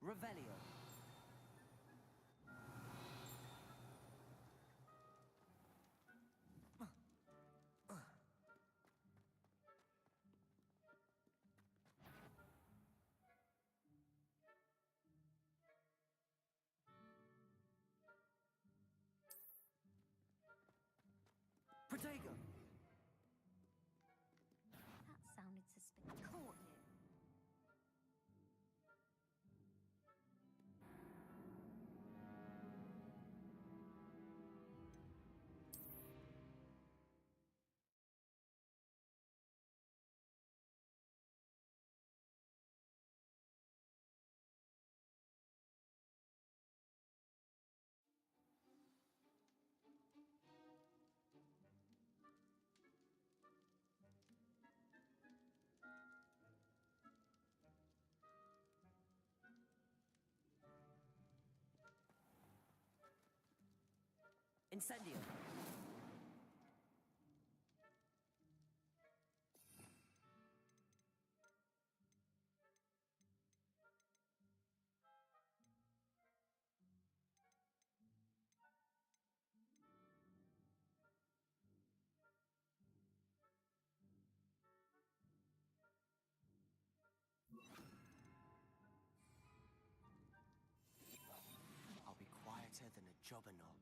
Revelio. Protego! That sounded suspicious. Caught you. Incendio. I'll be quieter than a jobberknoll.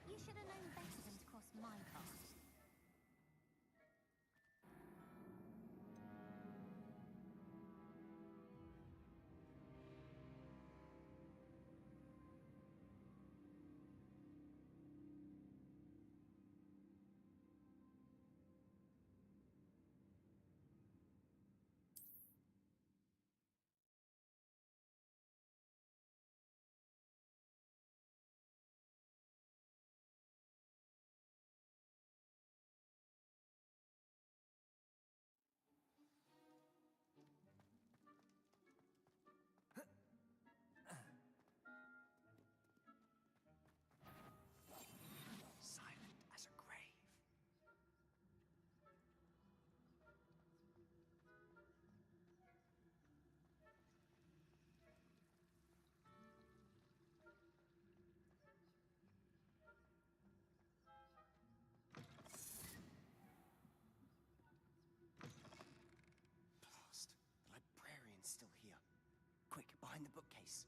You should have known better than to cross my path. Silent as a grave. Blast. The librarian's still here. Quick, behind the bookcase.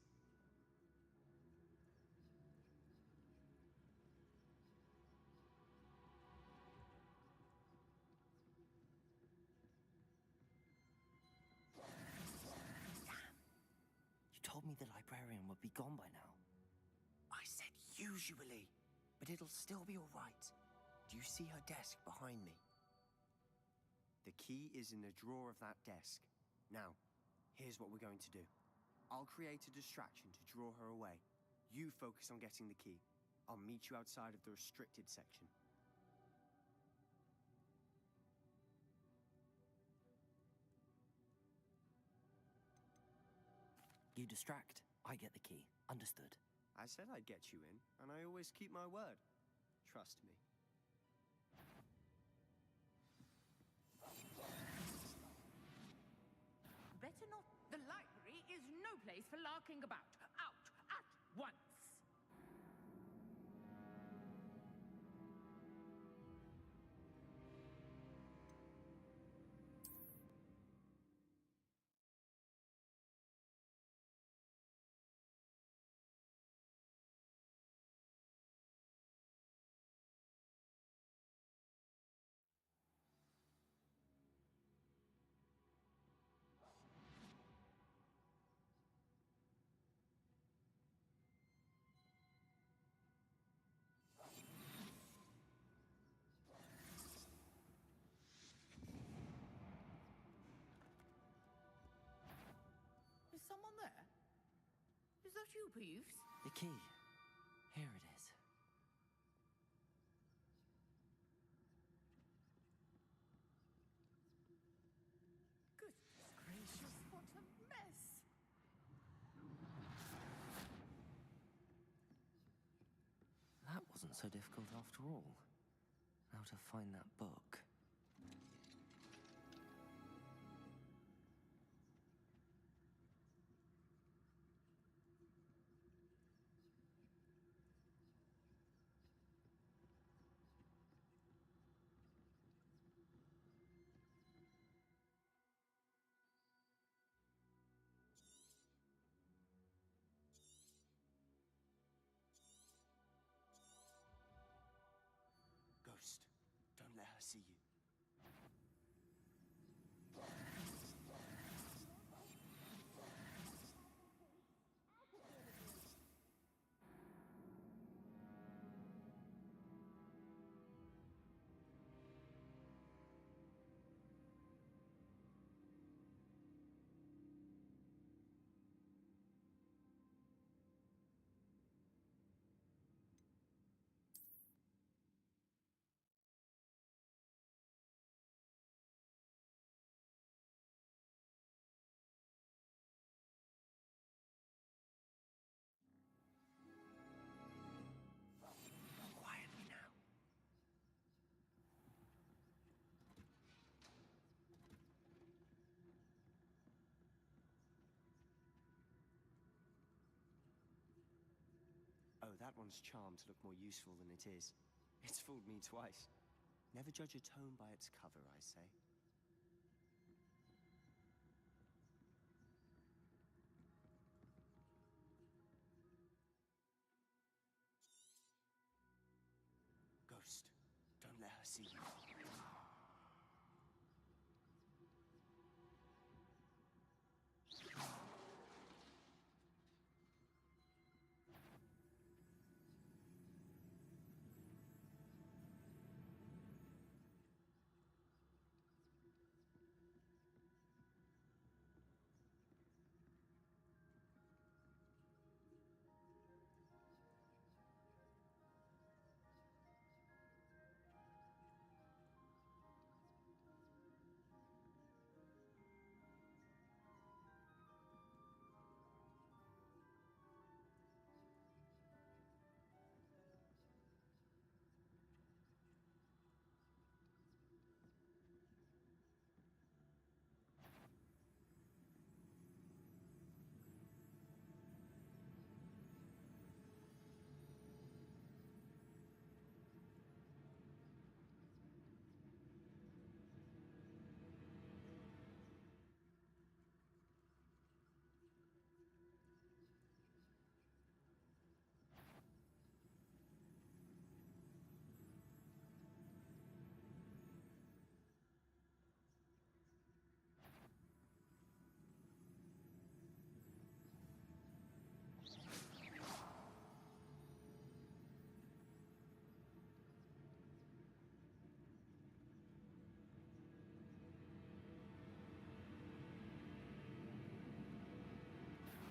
Told me the librarian would be gone by now. I said usually, but it'll still be all right. Do you see her desk behind me? The key is in the drawer of that desk. Now, here's what we're going to do. I'll create a distraction to draw her away. You focus on getting the key. I'll meet you outside of the restricted section. You distract, I get the key. Understood. I said I'd get you in, and I always keep my word. Trust me. Better not. The library is no place for larking about. Out at once. that you, Peeves? The key. Here it is. Goodness gracious, what a mess! That wasn't so difficult after all. Now to find that book. Ghost, don't let her see you. Quietly now. Oh, that one's charmed to look more useful than it is. It's fooled me twice. Never judge a tome by its cover, I say. Ghost, don't let her see you.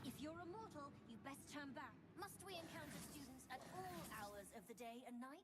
If you're a mortal, you best turn back. Must we encounter students at all hours of the day and night?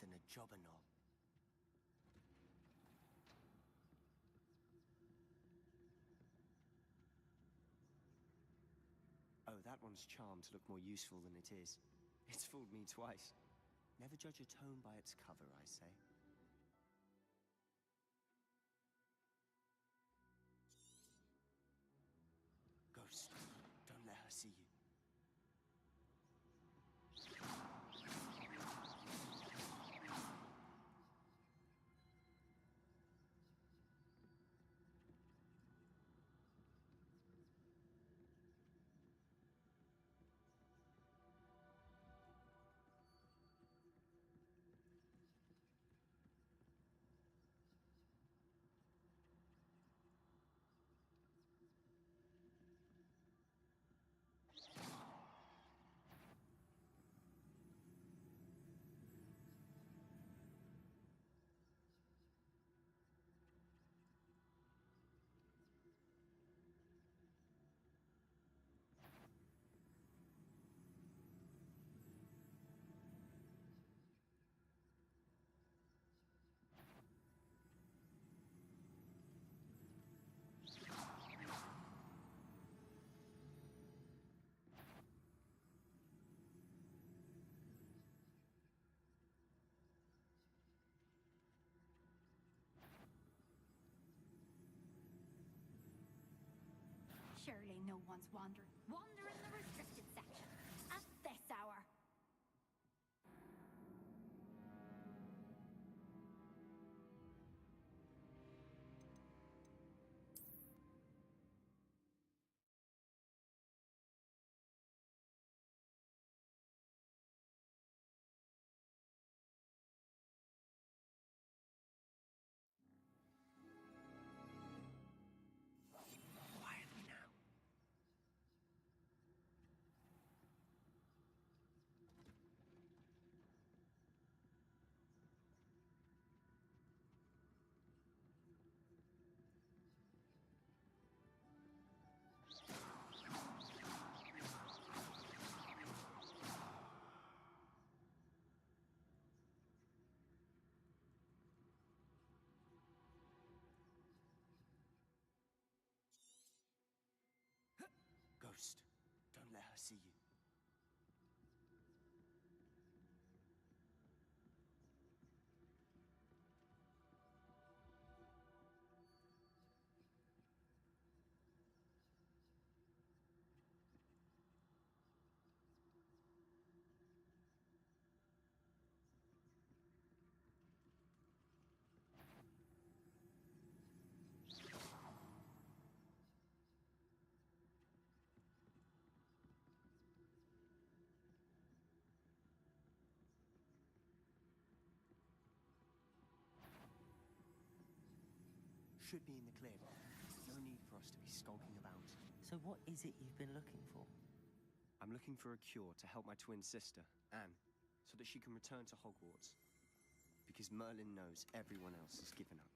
than a jobberknoll. Oh, that one's charmed to look more useful than it is. It's fooled me twice. Never judge a tome by its cover, I say. Ghost, don't let her see you. Surely no one's wandering the restricted section at this hour. Quietly now. Ghost, don't let her see you. Should be in the clear. No need for us to be skulking about. So what is it you've been looking for? I'm looking for a cure to help my twin sister, Anne, so that she can return to Hogwarts. Because Merlin knows everyone else has given up.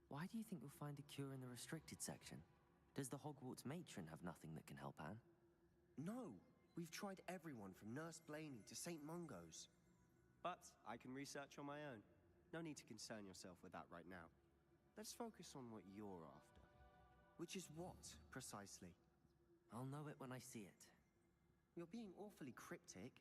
Why do you think you'll find a cure in the restricted section? Does the Hogwarts matron have nothing that can help Anne? No! We've tried everyone from Nurse Blaney to St. Mungo's. But I can research on my own. No need to concern yourself with that right now. Let's focus on what you're after. Which is what, precisely? I'll know it when I see it. You're being awfully cryptic.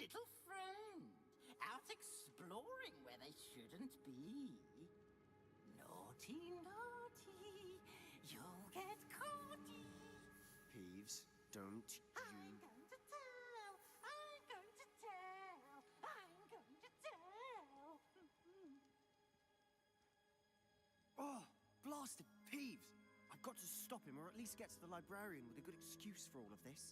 little friend, out exploring where they should get caughty. Peeves, don't I'm going to tell. I'm going to tell. I'm going to tell. Oh, blasted Peeves! I've got to stop him, or at least get to the librarian with a good excuse for all of this.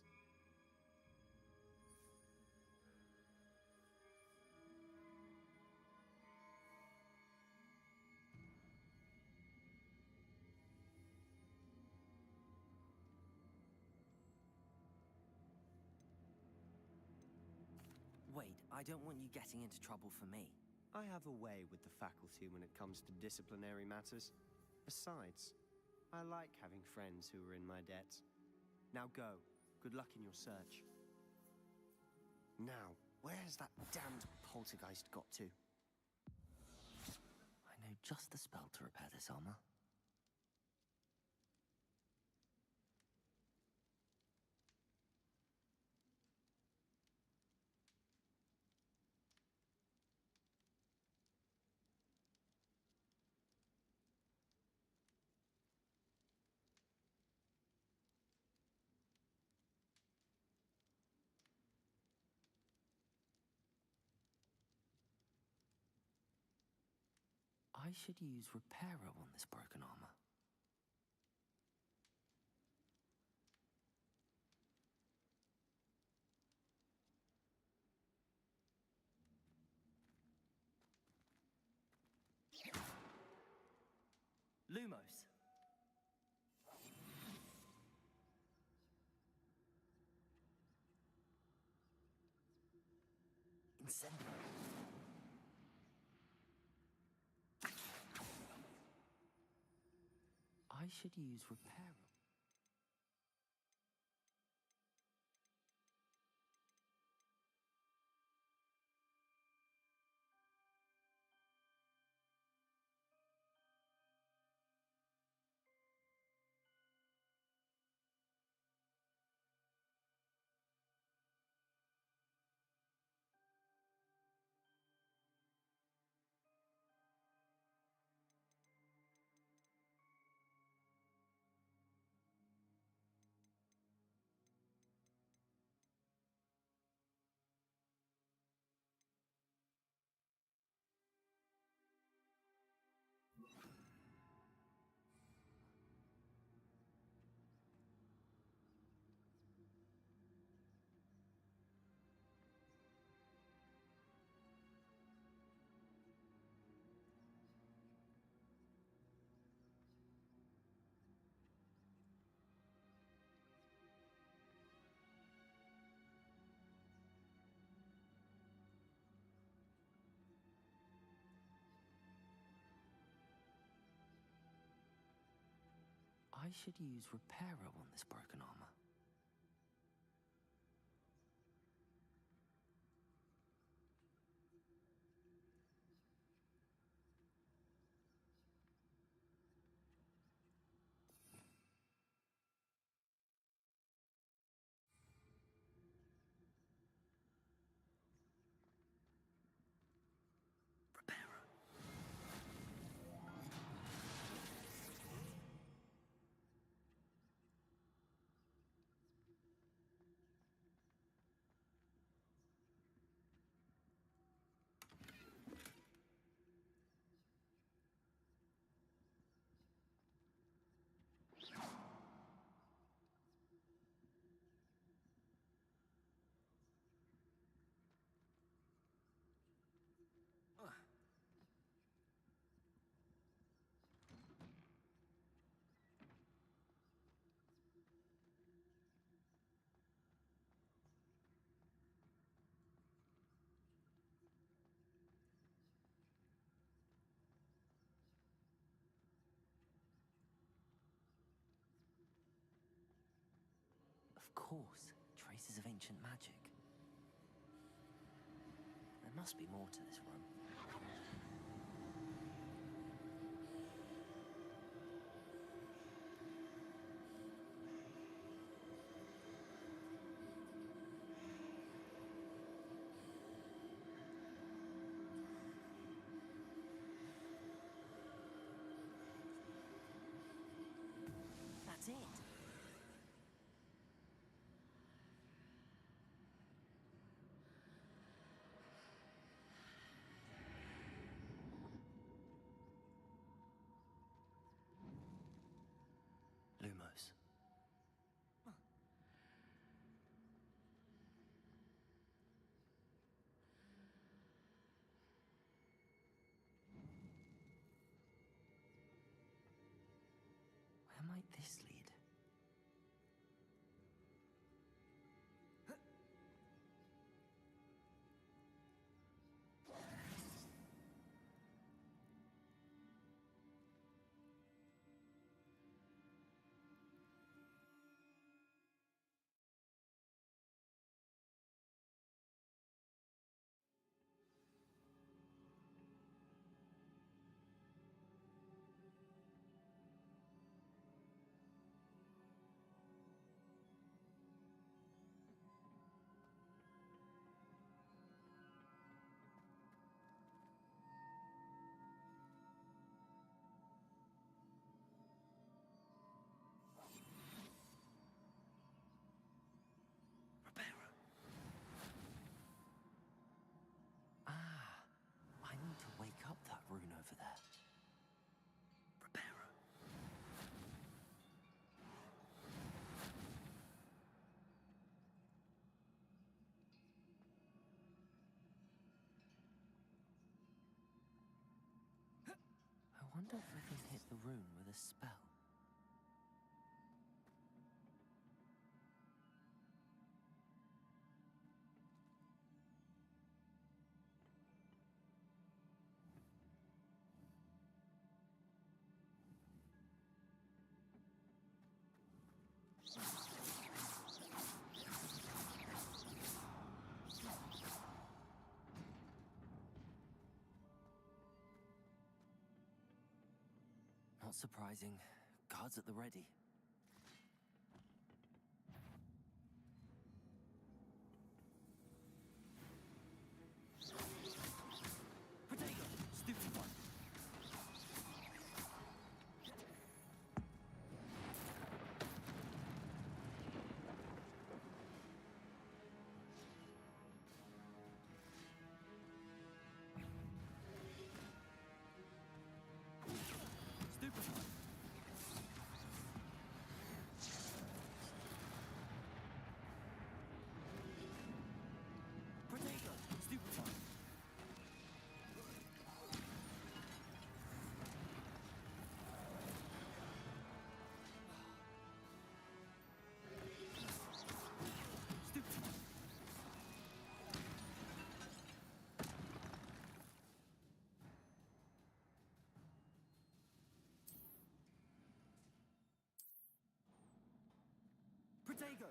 Wait, I don't want you getting into trouble for me. I have a way with the faculty when it comes to disciplinary matters. Besides, I like having friends who are in my debt. Now go. Good luck in your search. Now, where has that damned poltergeist got to? I know just the spell to repair this armor. I should use Repairer on this broken armor. Lumos. Incendio. I should use Repairer. I should use Repairer on this broken armor. Repairer. Of course, traces of ancient magic. There must be more to this room. That's it. Lumos. Where might this lead? I need to wake up that rune over there. Reparo. I wonder if I can hit the rune with a spell. Not surprising. Guards at the ready. Protego! Stupid one! Stupid one! Protego! Stupid one! Stupid one! Protego!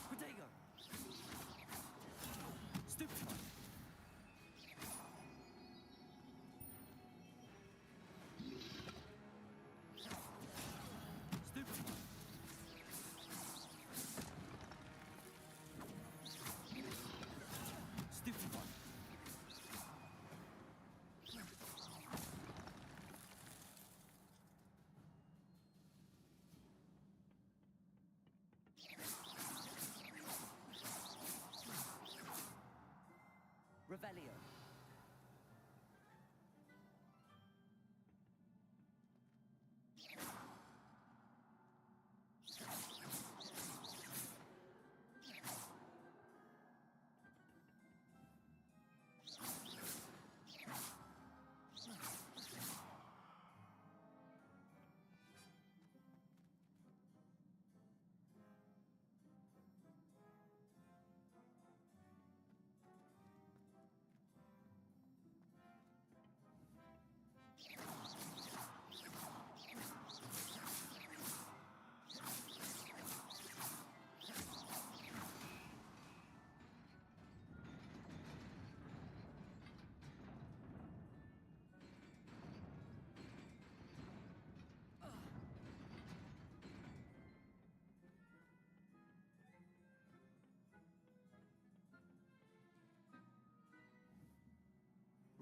Protego! Stupid one! Stupid one! Stupid one! Revelio.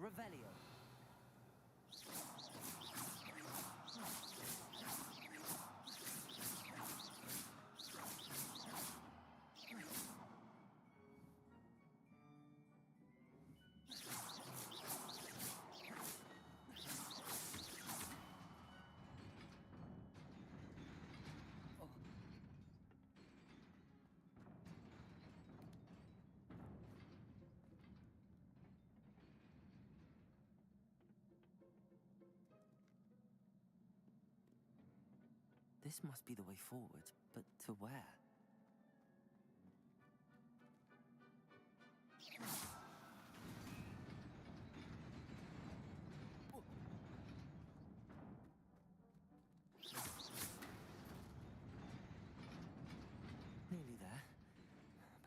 Revelio. This must be the way forward, but to where? Nearly there.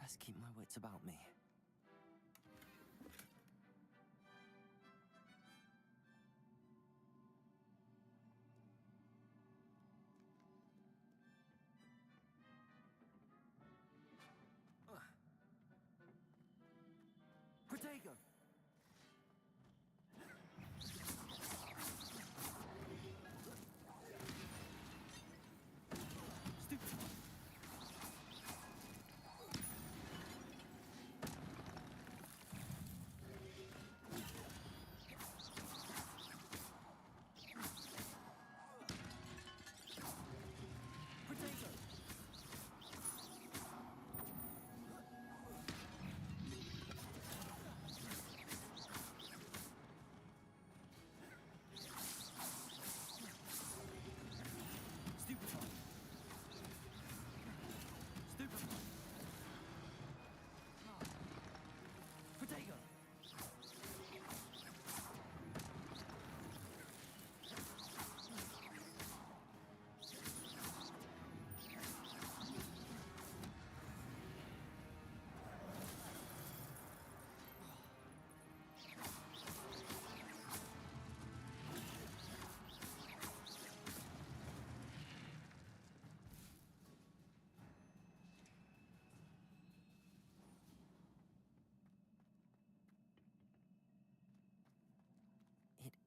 Best keep my wits about me. Protego!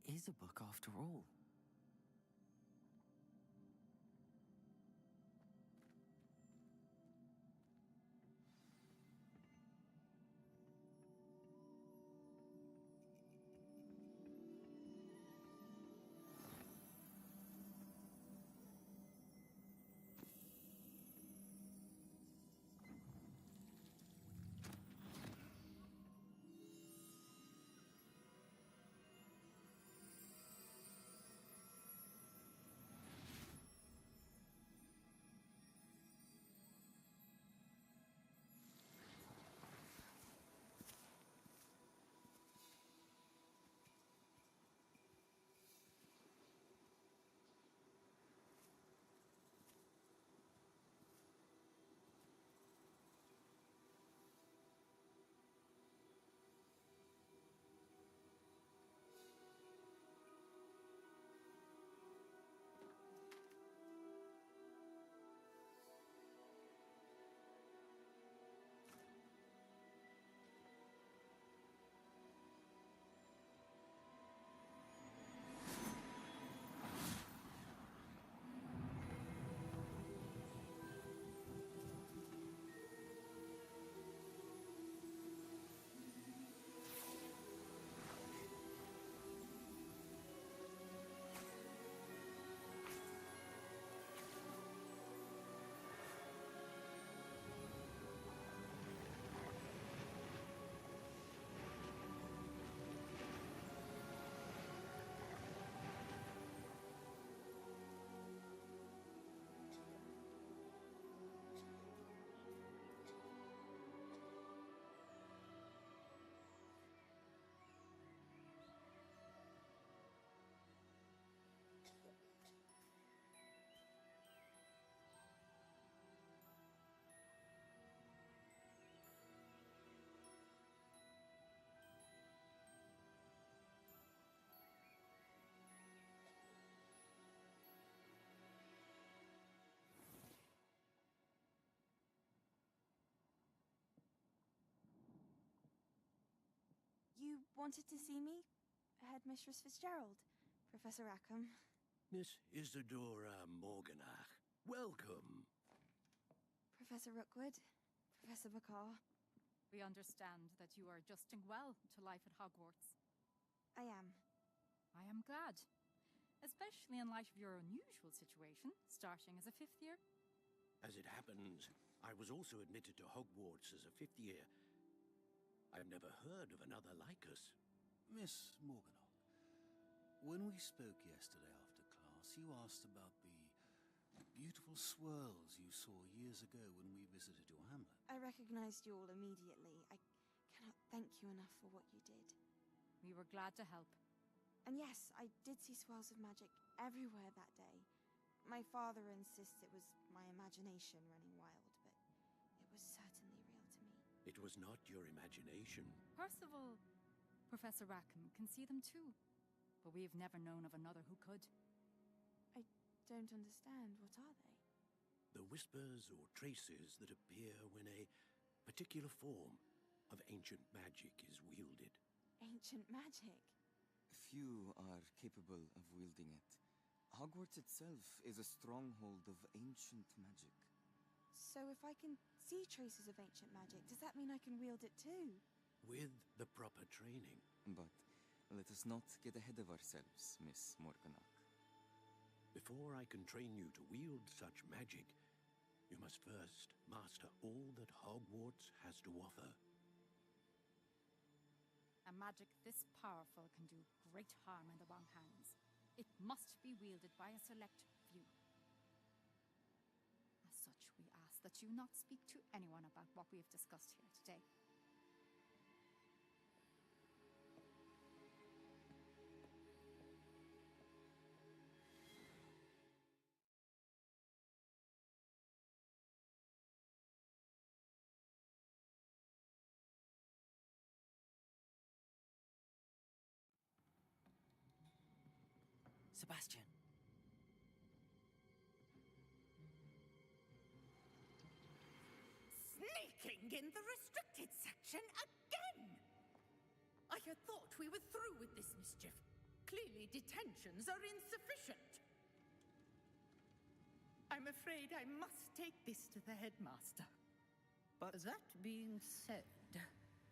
It is a book after all. You wanted to see me? Headmistress Fitzgerald, Professor Rackham. Miss Isadora Morganach, welcome. Professor Rookwood, Professor Bakar. We understand that you are adjusting well to life at Hogwarts. I am. I am glad, especially in light of your unusual situation, starting as a 5th year. As it happens, I was also admitted to Hogwarts as a 5th year. I've never heard of another like us. Miss Morganach, when we spoke yesterday after class, you asked about the beautiful swirls you saw years ago when we visited your hamlet. I recognized you all immediately. I cannot thank you enough for what you did. We were glad to help. And yes, I did see swirls of magic everywhere that day. My father insists it was my imagination running wild, but it was certainly real to me. It was not your imagination. Percival, Professor Rackham can see them too, but we have never known of another who could. I don't understand. What are they? The whispers or traces that appear when a particular form of ancient magic is wielded. Ancient magic? Few are capable of wielding it. Hogwarts itself is a stronghold of ancient magic. So if I can see traces of ancient magic, does that mean I can wield it too? With the proper training. But let us not get ahead of ourselves, Miss Morganach. Before I can train you to wield such magic, you must first master all that Hogwarts has to offer. A magic this powerful can do great harm in the wrong hands. It must be wielded by a select few. As such, we ask that you not speak to anyone about what we have discussed here today. Sebastian. Sneaking in the restricted section again! I had thought we were through with this mischief. Clearly detentions are insufficient. I'm afraid I must take this to the headmaster. But That being said,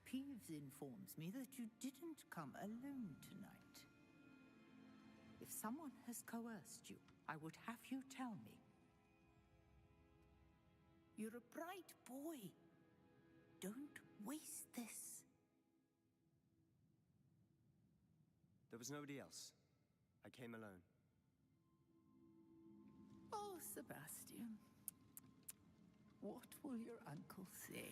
Peeves informs me that you didn't come alone tonight. If someone has coerced you, I would have you tell me. You're a bright boy. Don't waste this. there was nobody else. I came alone. Oh, Sebastian. What will your uncle say?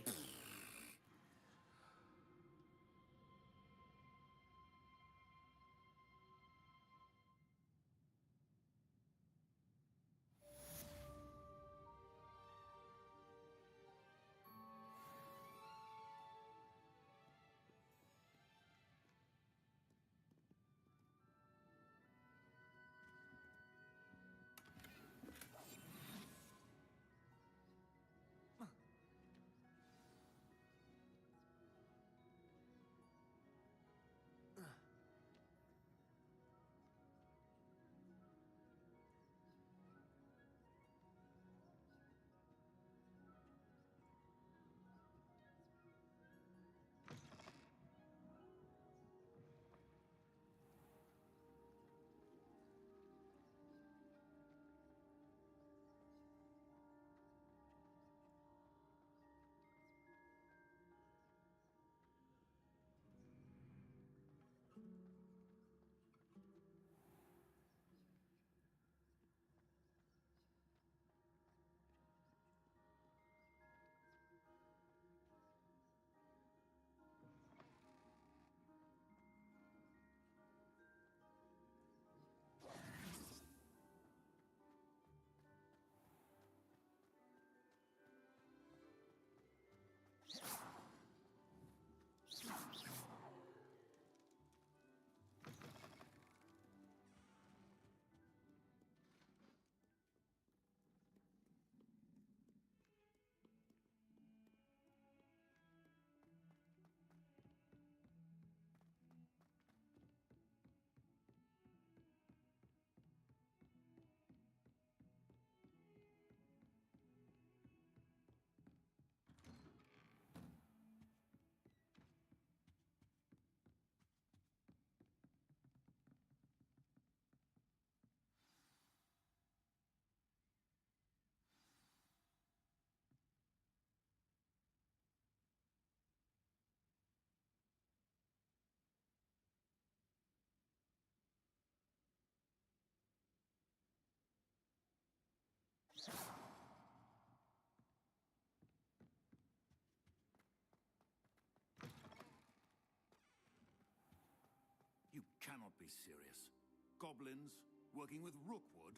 cannot be serious. Goblins working with Rookwood?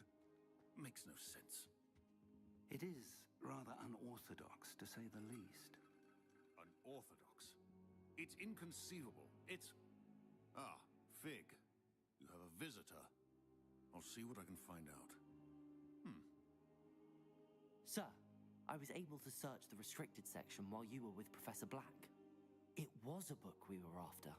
Makes no sense. It is rather unorthodox, to say the least. Unorthodox? It's inconceivable. It's... Ah, Fig. You have a visitor. I'll see what I can find out. Sir, I was able to search the restricted section while you were with Professor Black. It was a book we were after.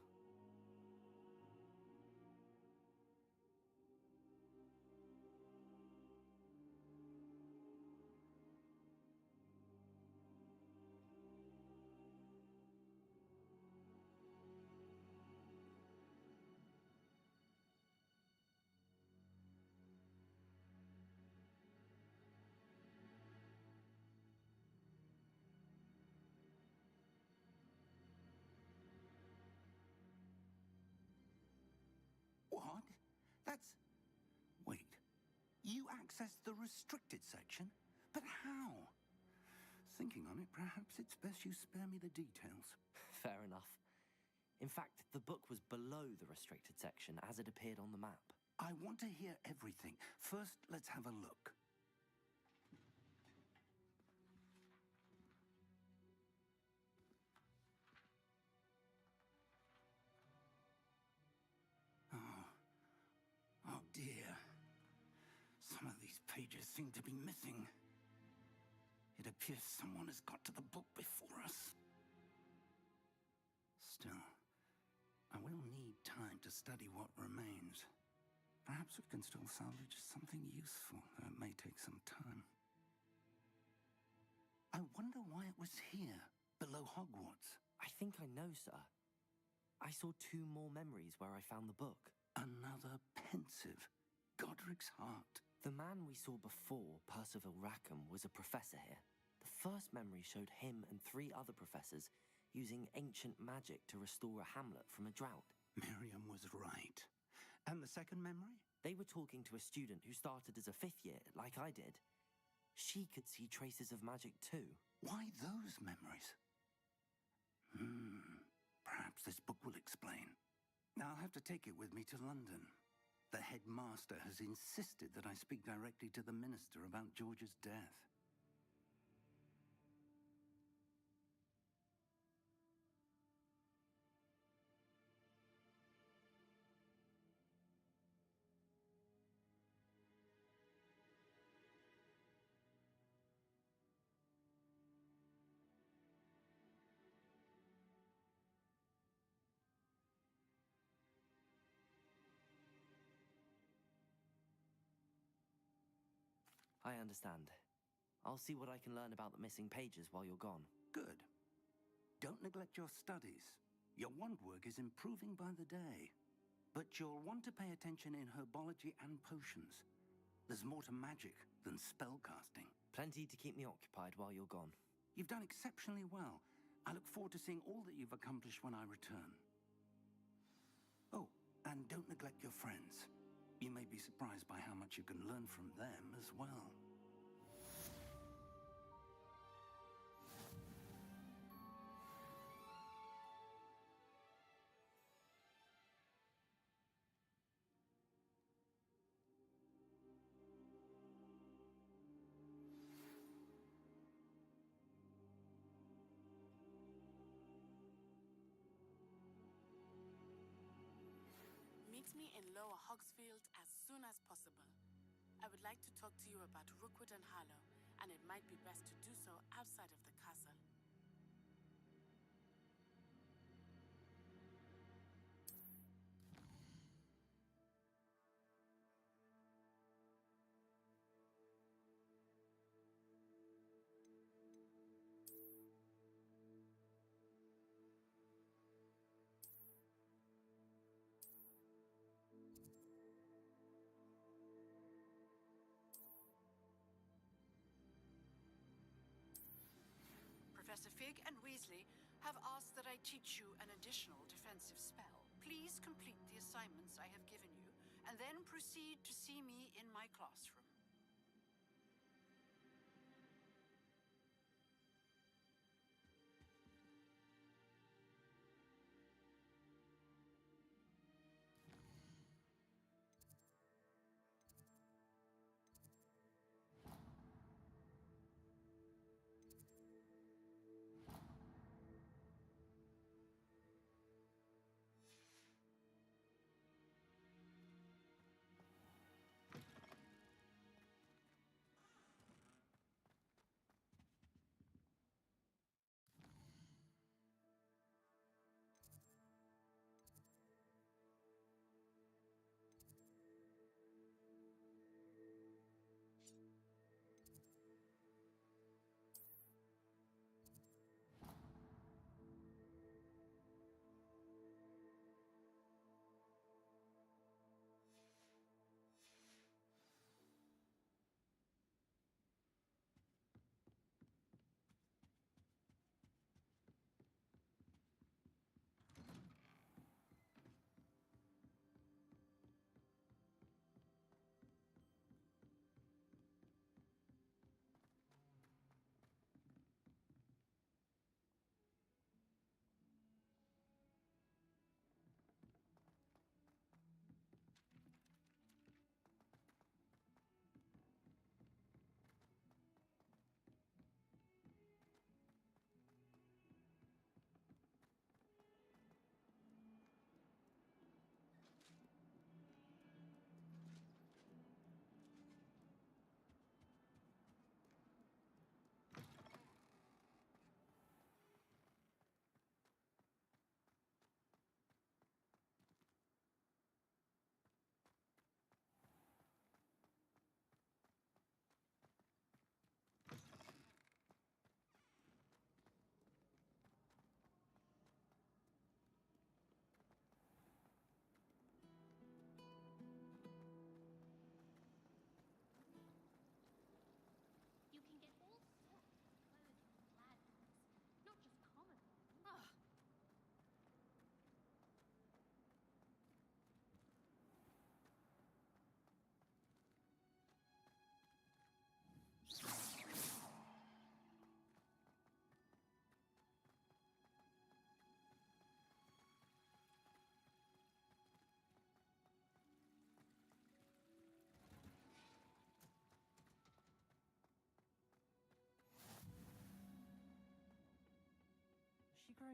What? That's... Wait. You accessed the restricted section? But how? Thinking on it, perhaps it's best you spare me the details. Fair enough. In fact, the book was below the restricted section as it appeared on the map. I want to hear everything. First, let's have a look. Oh dear. Some of these pages seem to be missing. It appears someone has got to the book before us. Still, I will need time to study what remains. Perhaps we can still salvage something useful, though it may take some time. I wonder why it was here, below Hogwarts. I think I know, sir. I saw 2 more memories where I found the book. Another pensive. Godric's heart. The man we saw before, Percival Rackham, was a professor here. The first memory showed him and 3 other professors using ancient magic to restore a hamlet from a drought. Miriam was right. And the second memory? They were talking to a student who started as a 5th year, like I did. She could see traces of magic too. Why those memories? Perhaps this book will explain. I'll have to take it with me to London. The headmaster has insisted that I speak directly to the minister about George's death. I understand. I'll see what I can learn about the missing pages while you're gone. Good. Don't neglect your studies. Your wand work is improving by the day. But you'll want to pay attention in herbology and potions. There's more to magic than spellcasting. Plenty to keep me occupied while you're gone. You've done exceptionally well. I look forward to seeing all that you've accomplished when I return. Oh, and don't neglect your friends. You may be surprised by how much you can learn from them as well. Meet me in Lower Hogsfield as soon as possible. I would like to talk to you about Rookwood and Harlow, and it might be best to do so outside of the castle. Professor Fig and Weasley have asked that I teach you an additional defensive spell. Please complete the assignments I have given you, and then proceed to see me in my classroom.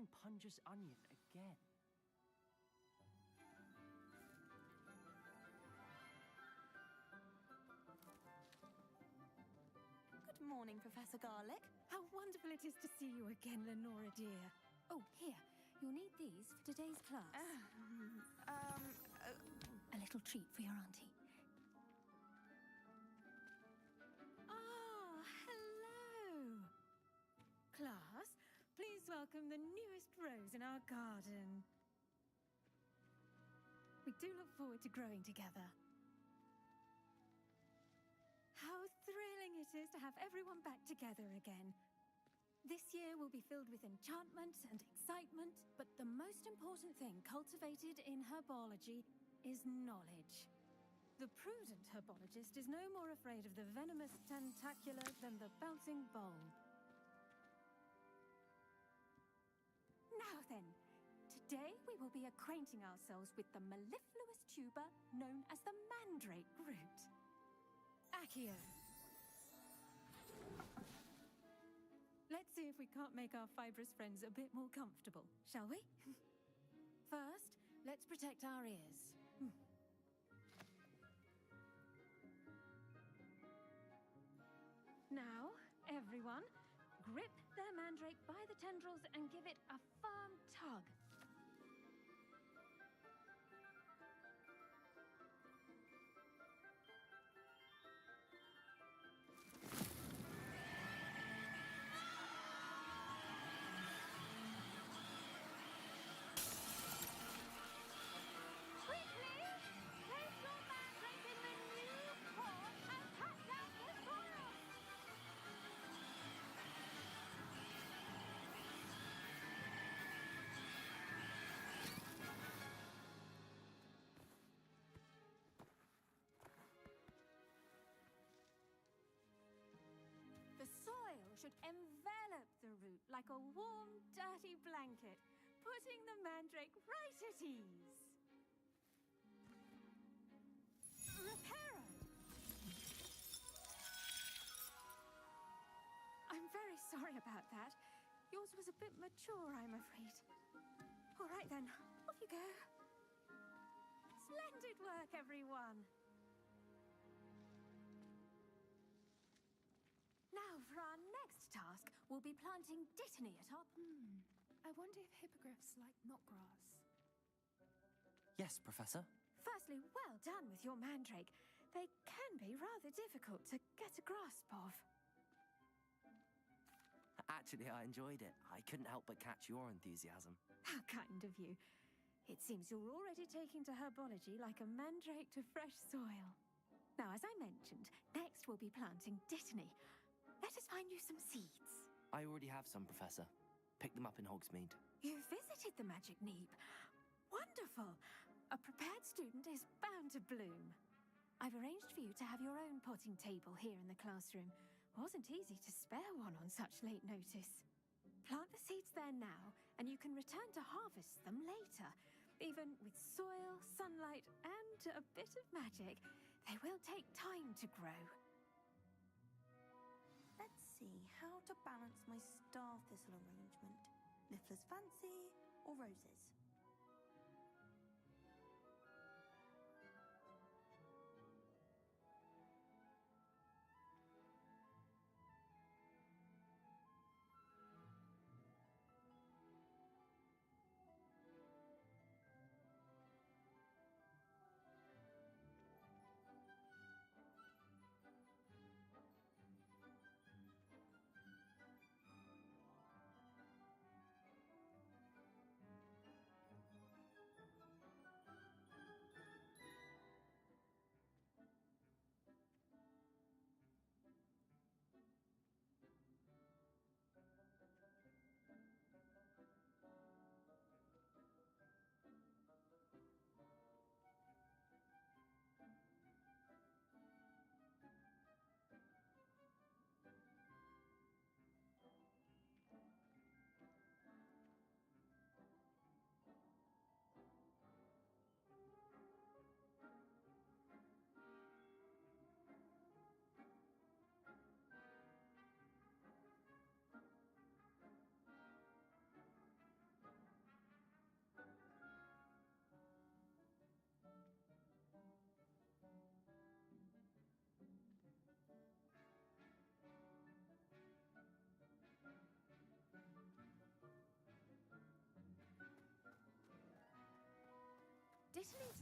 wearing Punja's onion again? Good morning, Professor Garlick. How wonderful it is to see you again, Lenora dear. Oh, here. You'll need these for today's class. A little treat for your auntie. Ah, hello. Class, please welcome the newest rose in our garden. We do look forward to growing together. How thrilling it is to have everyone back together again. This year will be filled with enchantment and excitement, but the most important thing cultivated in herbology is knowledge. The prudent herbologist is no more afraid of the venomous tentacular than the bouncing bulb. Now then, today we will be acquainting ourselves with the mellifluous tuber known as the mandrake root. Accio. Let's see if we can't make our fibrous friends a bit more comfortable, shall we? First, let's protect our ears. Now, everyone, grip their mandrake by the tendrils and give it a firm tug. Should envelop the root like a warm, dirty blanket, putting the mandrake right at ease. Reparo! I'm very sorry about that. Yours was a bit mature, I'm afraid. All right then, off you go. Splendid work, everyone! Now, for our next task, we'll be planting dittany atop. I wonder if hippogriffs like knot grass. Yes, Professor. Firstly, well done with your mandrake. They can be rather difficult to get a grasp of. Actually, I enjoyed it. I couldn't help but catch your enthusiasm. How kind of you. It seems you're already taking to herbology like a mandrake to fresh soil. Now, as I mentioned, next we'll be planting dittany. Let us find you some seeds. I already have some, Professor. Picked them up in Hogsmeade. You visited the Magic Neep. Wonderful. A prepared student is bound to bloom. I've arranged for you to have your own potting table here in the classroom. Wasn't easy to spare one on such late notice. Plant the seeds there now, and you can return to harvest them later. Even with soil, sunlight, and a bit of magic, they will take time to grow. Let's see how to balance my star thistle arrangement. Niffler's fancy or roses?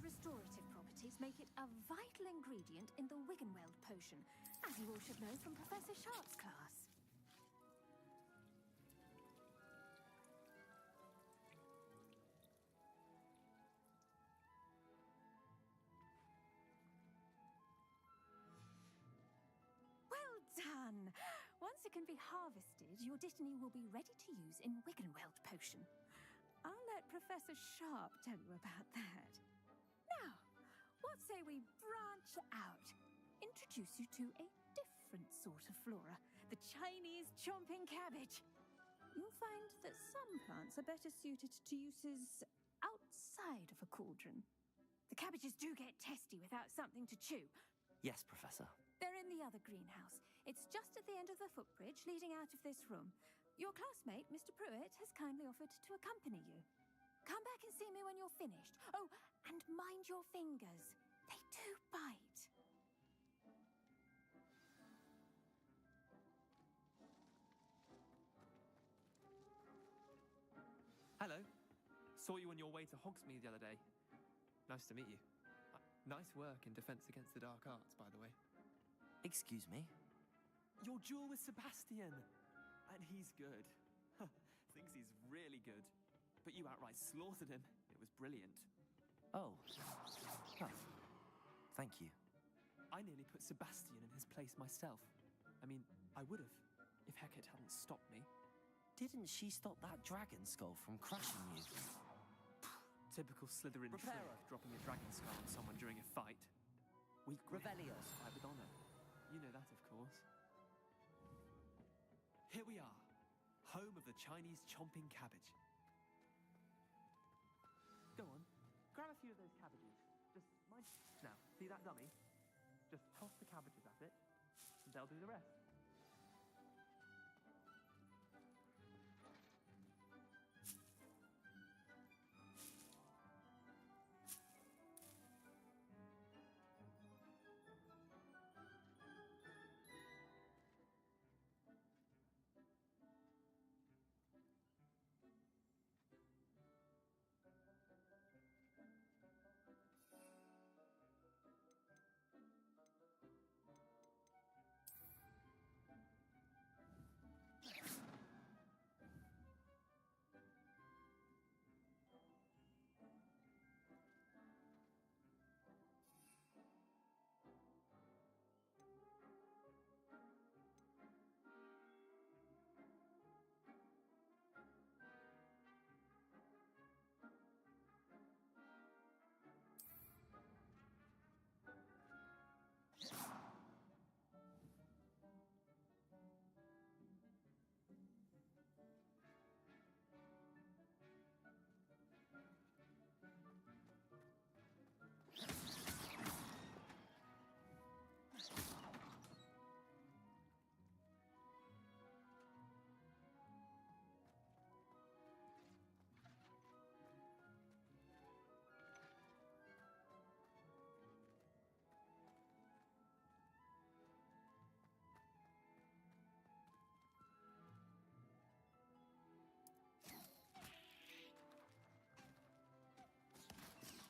restorative properties make it a vital ingredient in the Wiggenweld potion, as you all should know from Professor Sharp's class. Well done! Once it can be harvested, your dittany will be ready to use in Wiggenweld potion. I'll let Professor Sharp tell you about that. Now, what say we branch out? Introduce you to a different sort of flora, the Chinese chomping cabbage. You'll find that some plants are better suited to uses outside of a cauldron. The cabbages do get testy without something to chew. Yes, Professor. They're in the other greenhouse. It's just at the end of the footbridge leading out of this room. Your classmate, Mr. Pruitt, has kindly offered to accompany you. Come back and see me when you're finished. Oh, and mind your fingers. They do bite. Hello. Saw you on your way to Hogsmeade the other day. Nice to meet you. Nice work in Defense Against the Dark Arts, by the way. Excuse me? Your duel with Sebastian! And he's good. Thinks he's really good. But you outright slaughtered him. It was brilliant. Oh. Thank you. I nearly put Sebastian in his place myself. I mean, I would have, if Hecate hadn't stopped me. Didn't she stop that dragon skull from crushing you? Typical Slytherin trick, dropping a dragon skull on someone during a fight. Weak Revelio. Fight with honor. You know that, of course. Here we are, home of the Chinese chomping cabbage. Go on, grab a few of those cabbages. Just mind. Now, see that dummy? Just toss the cabbages at it, and they'll do the rest.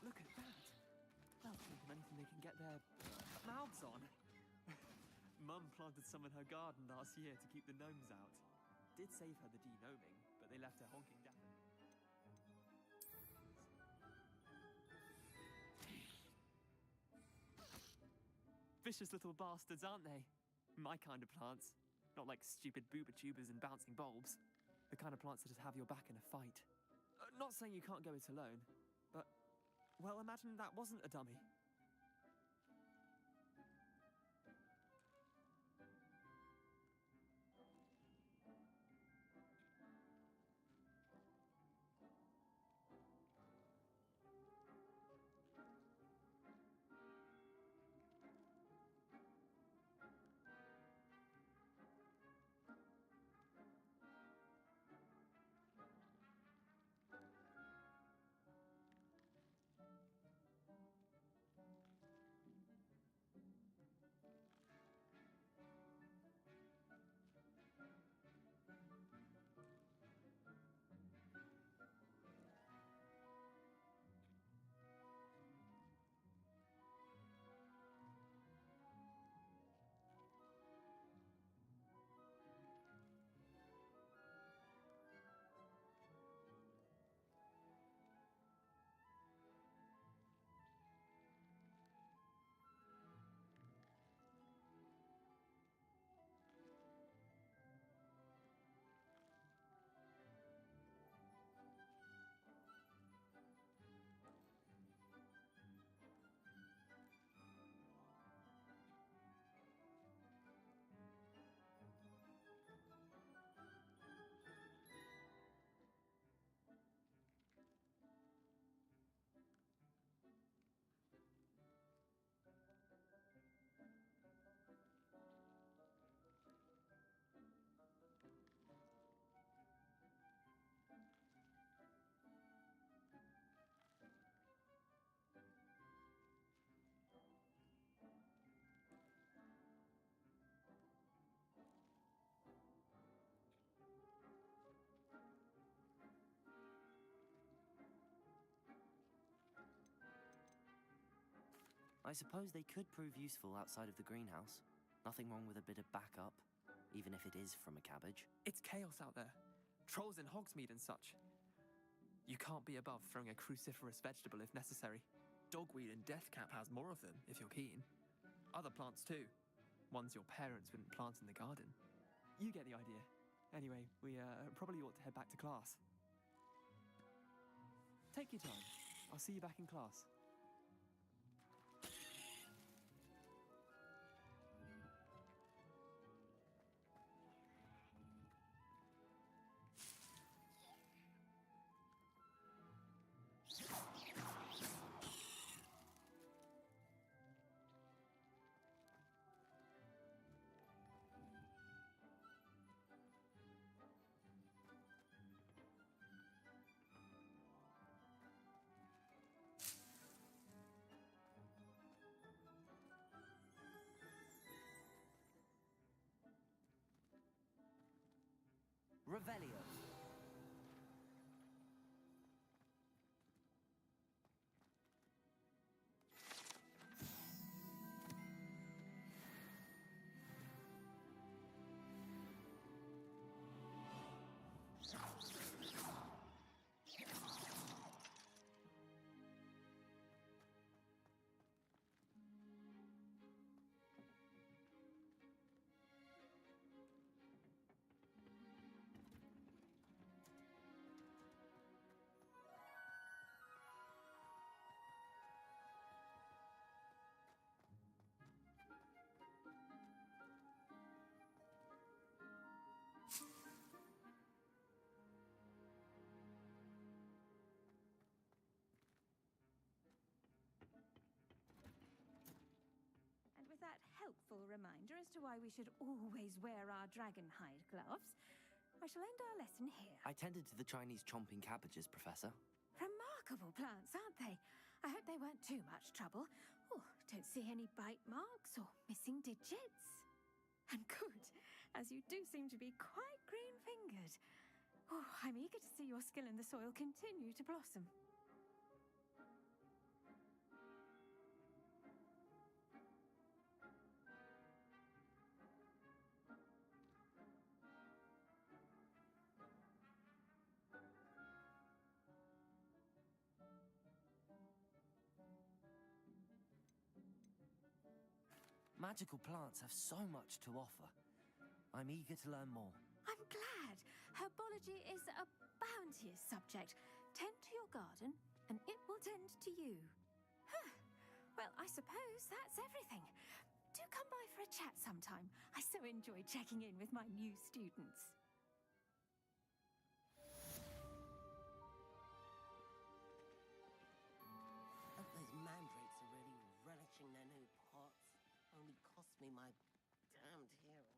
Look at that. They'll feed them anything they can get their mouths on. Mum planted some in her garden last year to keep the gnomes out. Did save her the de-gnoming, but they left her honking down. Vicious little bastards, aren't they? My kind of plants. Not like stupid booba tubers and bouncing bulbs. The kind of plants that just have your back in a fight. Not saying you can't go it alone, but, well, imagine that wasn't a dummy. I suppose they could prove useful outside of the greenhouse. Nothing wrong with a bit of backup, even if it is from a cabbage. It's chaos out there. Trolls in Hogsmeade and such. You can't be above throwing a cruciferous vegetable if necessary. Dogweed and deathcap has more of them, if you're keen. Other plants too. Ones your parents wouldn't plant in the garden. You get the idea. Anyway, we probably ought to head back to class. Take your time. I'll see you back in class. Revelio. With that helpful reminder as to why we should always wear our dragon hide gloves, I shall end our lesson here. I tended to the Chinese chomping cabbages, Professor. Remarkable plants, aren't they? I hope they weren't too much trouble. Oh, don't see any bite marks or missing digits. And good, as you do seem to be quite green-fingered. Oh, I'm eager to see your skill in the soil continue to blossom. Magical plants have so much to offer. I'm eager to learn more. I'm glad. Herbology is a bounteous subject. Tend to your garden, and it will tend to you. Huh. Well, I suppose that's everything. Do come by for a chat sometime. I so enjoy checking in with my new students. Those mandrakes are really relishing their new pots. Only cost me my damned hearing.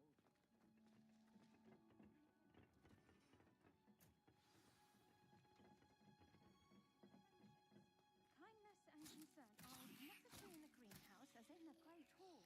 Kindness and concern are as necessary in the greenhouse as in the Great Hall.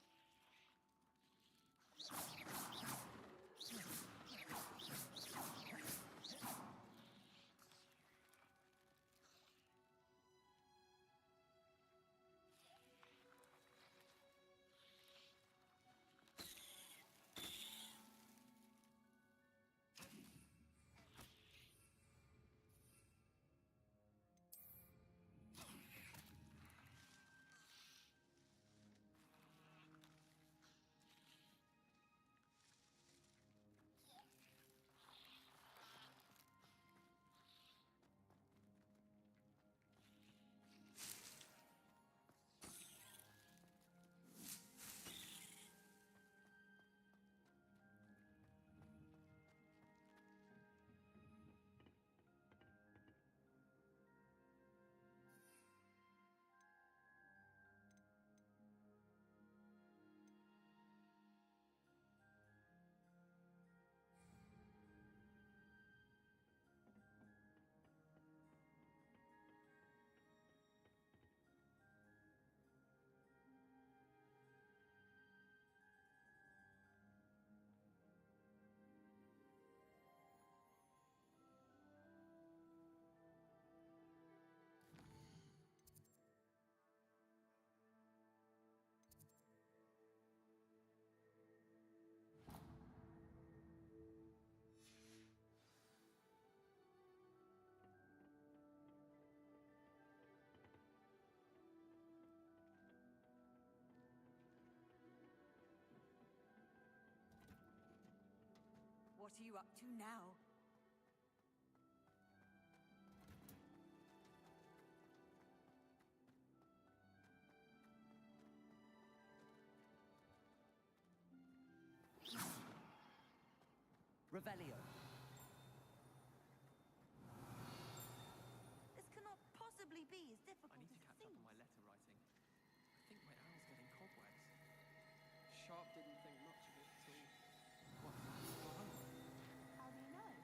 What are you up to now? Revelio. This cannot possibly be as difficult I need to as it catch up seems. on my letter writing. I think my owl's getting cobwebs. Sharp didn't think much of it at all. What? Your homework? How do you know?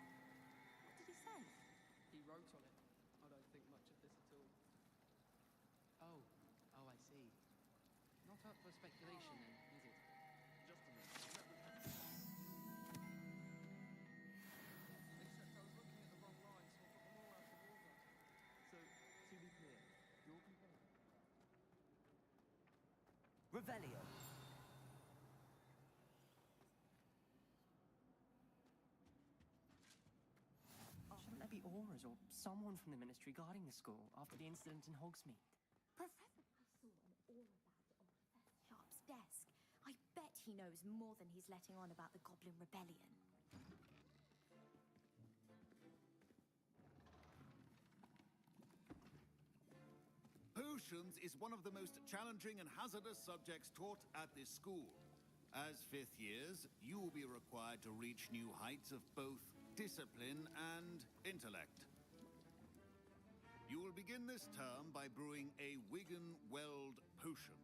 What did he say? He wrote on it. I don't think much of this at all. Oh, I see. Not up for speculation then, is it? Just a minute. Let me have a Except I was looking at the wrong lines, so I got them all out of order. So, to be clear, you're complaining? Revelio. Shouldn't there be auras or someone from the ministry guarding the school after the incident in Hogsmeade? Professor, I saw an aura badge on Professor Sharp's desk. I bet he knows more than he's letting on about the Goblin Rebellion. Potions is one of the most challenging and hazardous subjects taught at this school. As fifth years, you will be required to reach new heights of both discipline and intellect. You will begin this term by brewing a Wigan-Weld potion.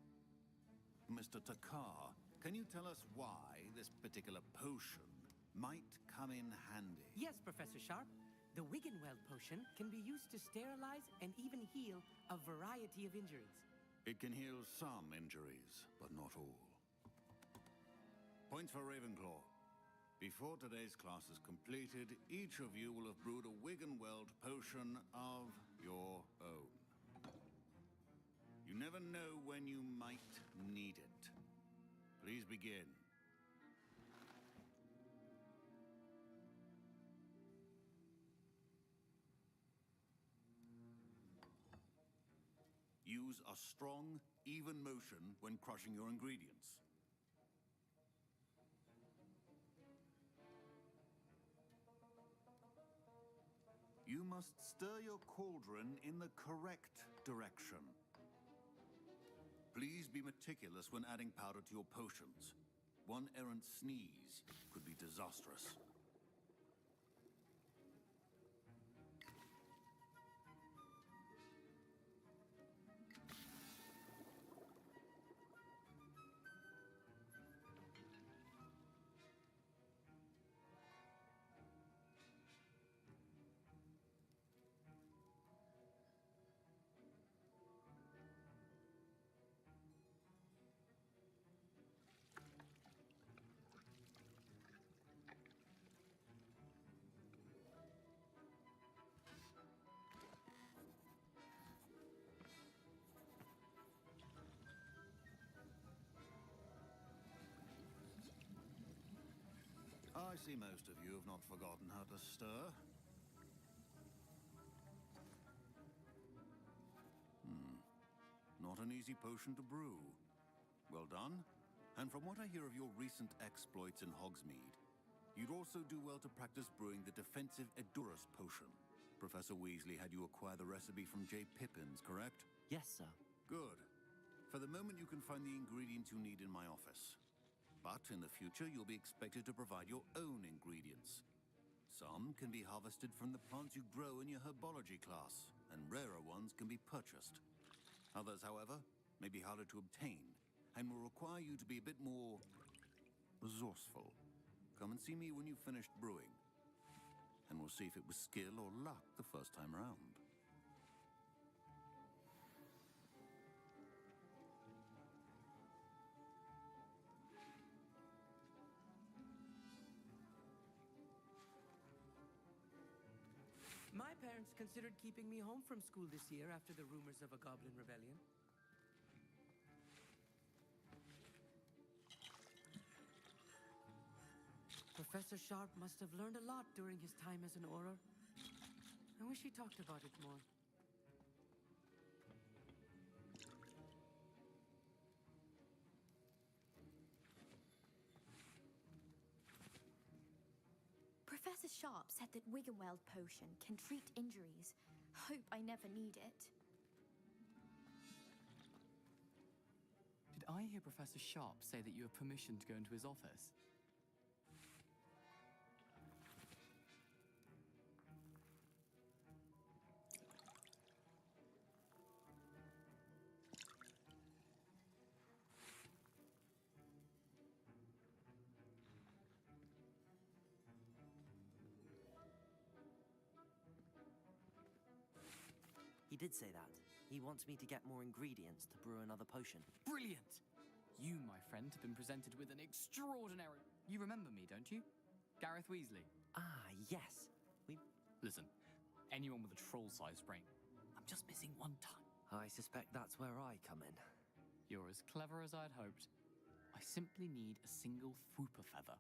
Mr. Takar, can you tell us why this particular potion might come in handy? Yes, Professor Sharp. The Wiggenweld potion can be used to sterilize and even heal a variety of injuries. It can heal some injuries, but not all. Points for Ravenclaw. Before today's class is completed, each of you will have brewed a Wiggenweld potion of your own. You never know when you might need it. Please begin. Use a strong, even motion when crushing your ingredients. You must stir your cauldron in the correct direction. Please be meticulous when adding powder to your potions. One errant sneeze could be disastrous. I see most of you have not forgotten how to stir. Not an easy potion to brew. Well done. And from what I hear of your recent exploits in Hogsmeade, you'd also do well to practice brewing the defensive Edurus potion. Professor Weasley had you acquire the recipe from J. Pippin's, correct? Yes, sir. Good. For the moment, you can find the ingredients you need in my office. But in the future, you'll be expected to provide your own ingredients. Some can be harvested from the plants you grow in your herbology class, and rarer ones can be purchased. Others, however, may be harder to obtain, and will require you to be a bit more resourceful. Come and see me when you've finished brewing, and we'll see if it was skill or luck the first time round. My parents considered keeping me home from school this year after the rumors of a goblin rebellion. Professor Sharp must have learned a lot during his time as an Auror. I wish he talked about it more. Sharp said that Wiggenweld potion can treat injuries. Hope I never need it. Did I hear Professor Sharp say that you have permission to go into his office? He did say that. He wants me to get more ingredients to brew another potion. Brilliant! You, my friend, have been presented with an extraordinary... You remember me, don't you? Gareth Weasley. Ah, yes. Listen, anyone with a troll-sized brain. I'm just missing one tongue. I suspect that's where I come in. You're as clever as I'd hoped. I simply need a single Fwooper feather.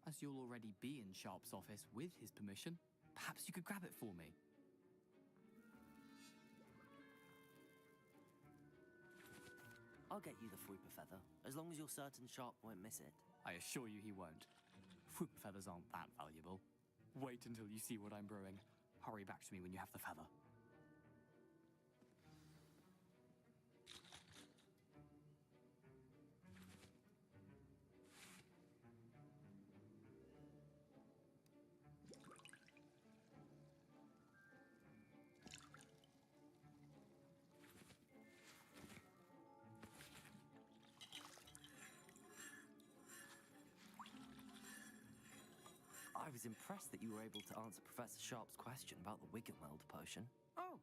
As you'll already be in Sharp's office with his permission, perhaps you could grab it for me. I'll get you the Fwooper feather, as long as you're certain Sharp won't miss it. I assure you he won't. Fwooper feathers aren't that valuable. Wait until you see what I'm brewing. Hurry back to me when you have the feather. I was impressed that you were able to answer Professor Sharp's question about the Wiggenweld potion. Oh,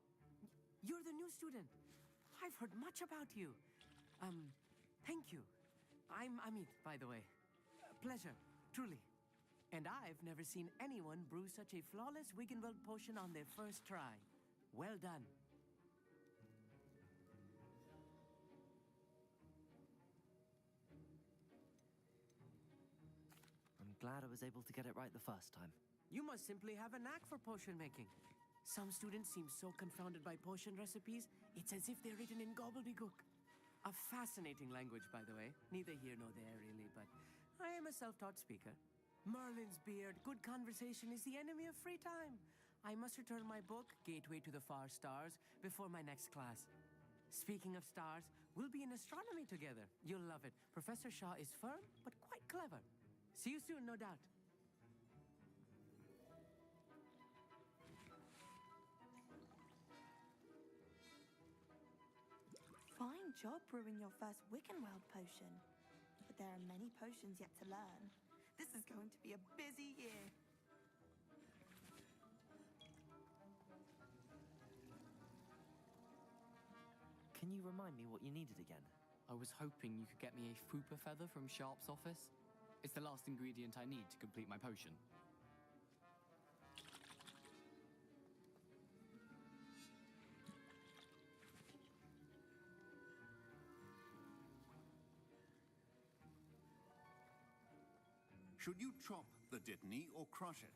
you're the new student. I've heard much about you. Thank you. I'm Amit, by the way. Pleasure, truly. And I've never seen anyone brew such a flawless Wiggenweld potion on their first try. Well done. I'm glad I was able to get it right the first time. You must simply have a knack for potion making. Some students seem so confounded by potion recipes, it's as if they're written in gobbledygook. A fascinating language, by the way. Neither here nor there, really, but I am a self-taught speaker. Merlin's beard, good conversation is the enemy of free time. I must return my book, Gateway to the Far Stars, before my next class. Speaking of stars, we'll be in astronomy together. You'll love it. Professor Shaw is firm, but quite clever. See you soon, no doubt. Fine job brewing your first Wiggenweld potion. But there are many potions yet to learn. This is going to be a busy year. Can you remind me what you needed again? I was hoping you could get me a Fwooper feather from Sharp's office. It's the last ingredient I need to complete my potion. Should you chop the Dittany or crush it?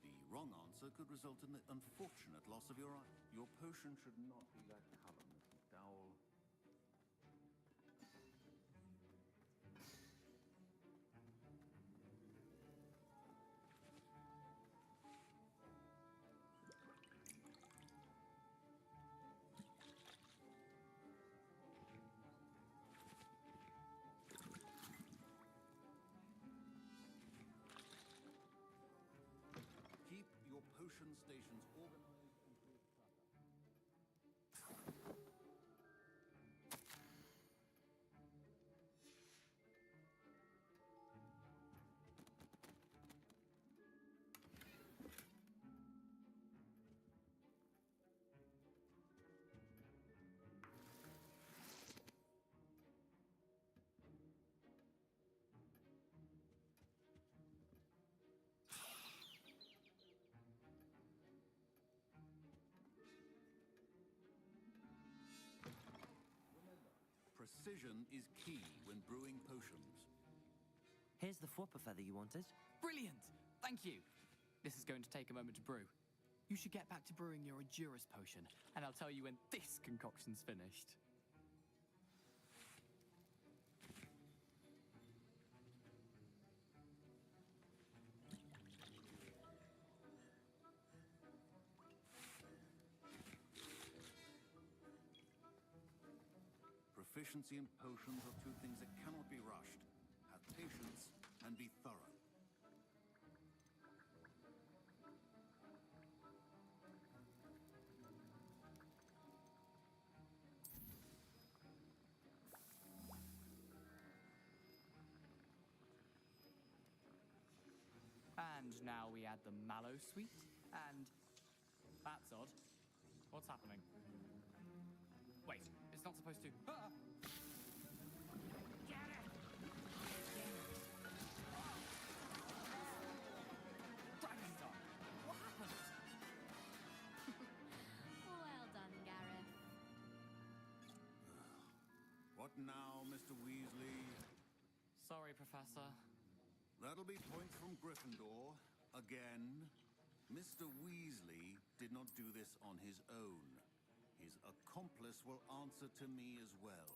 The wrong answer could result in the unfortunate loss of your eye. Your potion should not be that color, Mrs. Dowell. Keep your potion stations organized and clear clutter. Precision is key when brewing potions. Here's the Fwooper feather you wanted. Brilliant! Thank you! This is going to take a moment to brew. You should get back to brewing your Edurus potion, and I'll tell you when this concoction's finished. Proficiency and potions are two things that cannot be rushed. Have patience and be thorough. And now we add the mallow sweet, and... That's odd. What's happening? Wait, it's not supposed to... Ah! Dragonstar! What happened? Well done, Gareth. What now, Mr. Weasley? Sorry, Professor. That'll be points from Gryffindor. Again. Mr. Weasley did not do this on his own. His accomplice will answer to me as well.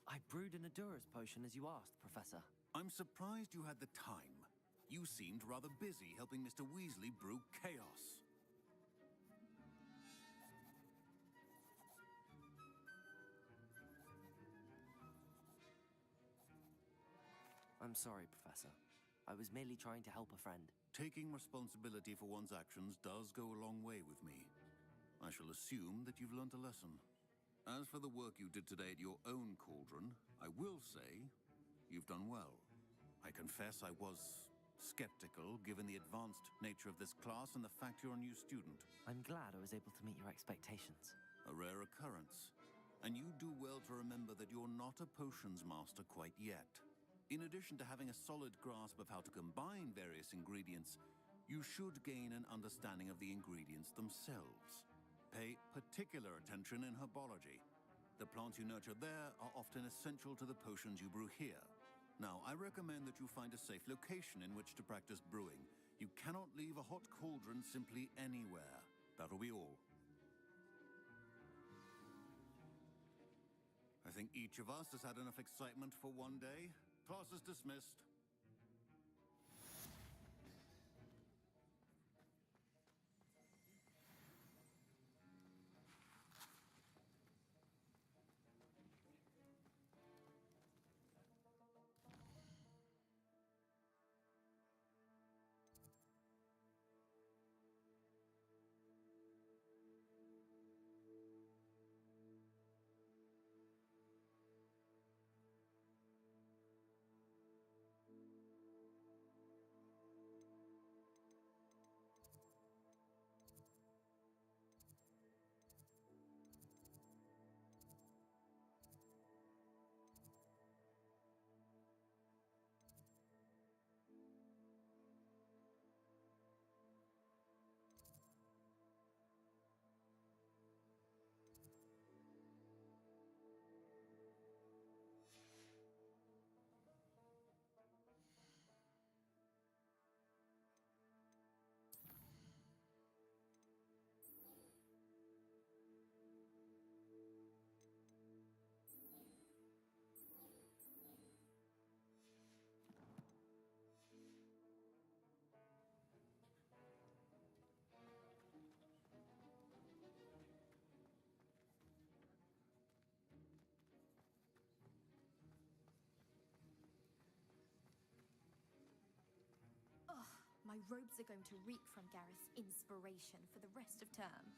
I brewed an Adura's potion as you asked, Professor. I'm surprised you had the time. You seemed rather busy helping Mr. Weasley brew chaos. I'm sorry, Professor. I was merely trying to help a friend. Taking responsibility for one's actions does go a long way with me. I shall assume that you've learnt a lesson. As for the work you did today at your own cauldron, I will say you've done well. I confess I was skeptical, given the advanced nature of this class and the fact you're a new student. I'm glad I was able to meet your expectations. A rare occurrence. And you do well to remember that you're not a potions master quite yet. In addition to having a solid grasp of how to combine various ingredients, you should gain an understanding of the ingredients themselves. Pay particular attention in herbology. The plants you nurture there are often essential to the potions you brew here. Now, I recommend that you find a safe location in which to practice brewing. You cannot leave a hot cauldron simply anywhere. That'll be all. I think each of us has had enough excitement for one day. Class is dismissed. My robes are going to reek from Gareth's inspiration for the rest of term.